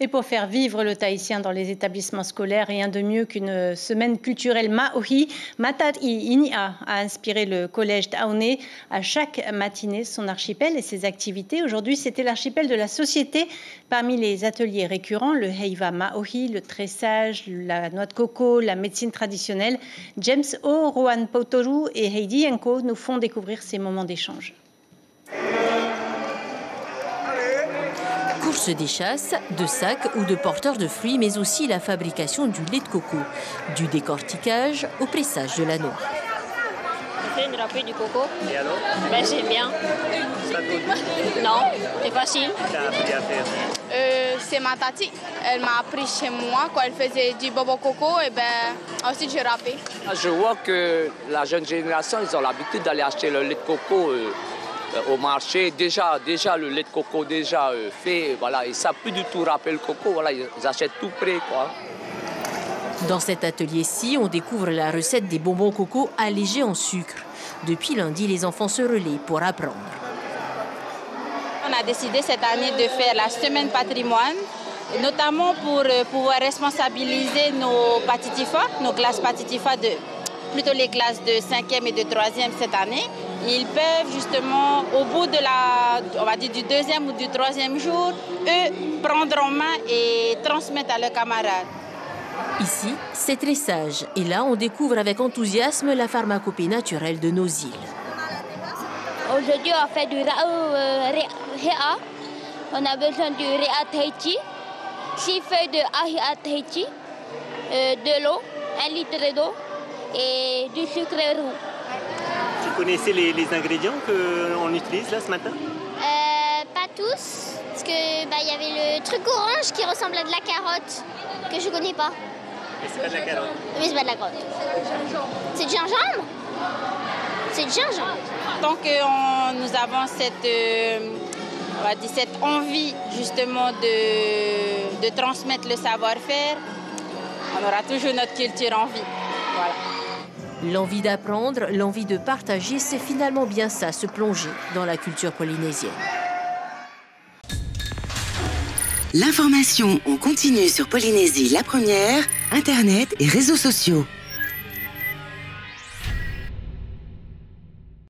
Et pour faire vivre le tahitien dans les établissements scolaires, rien de mieux qu'une semaine culturelle maohi. Matat Inia a inspiré le collège Taoné à chaque matinée son archipel et ses activités. Aujourd'hui, c'était l'archipel de la société. Parmi les ateliers récurrents, le heiva maohi, le tressage, la noix de coco, la médecine traditionnelle. James O, Rohan Potoru et Heidi Yanko nous font découvrir ces moments d'échange. Course des chasses, de sacs ou de porteurs de fruits, mais aussi la fabrication du lait de coco, du décortiquage au pressage de la noix. Je fais une râpée du coco. Et alors? Ben, j'aime bien. Ça te dit? Non, c'est facile. T'as appris à faire? C'est ma tati. Elle m'a appris chez moi quand elle faisait du bobo coco et ben ensuite j'ai râpé. Je vois que la jeune génération, ils ont l'habitude d'aller acheter le lait de coco au marché. Déjà le lait de coco fait, voilà, ils savent plus du tout râper le coco, voilà, ils achètent tout prêt, quoi. Dans cet atelier-ci, on découvre la recette des bonbons coco allégés en sucre. Depuis lundi, les enfants se relaient pour apprendre. On a décidé cette année de faire la semaine patrimoine, notamment pour pouvoir responsabiliser nos patitifas, nos classes patitifas, plutôt les classes de 5e et de 3e cette année. Ils peuvent justement, au bout de on va dire du 2e ou du 3e jour, eux, prendre en main et transmettre à leurs camarades. Ici, c'est tressage. Et là, on découvre avec enthousiasme la pharmacopée naturelle de nos îles. Aujourd'hui, on fait du réa. On a besoin du réa tahiti, 6 feuilles de ahia tahiti, de l'eau, 1 litre d'eau et du sucre roux. Tu connaissais les ingrédients qu'on utilise là ce matin? Pas tous, parce que y avait le truc orange qui ressemble à de la carotte, que je connais pas. Mais c'est pas de la carotte. Mais c'est pas de la carotte. C'est du gingembre? C'est du gingembre. Tant que nous avons cette envie justement de transmettre le savoir-faire, on aura toujours notre culture en vie. Voilà. L'envie d'apprendre, l'envie de partager, c'est finalement bien ça, se plonger dans la culture polynésienne. L'information en continu sur Polynésie la première, Internet et réseaux sociaux.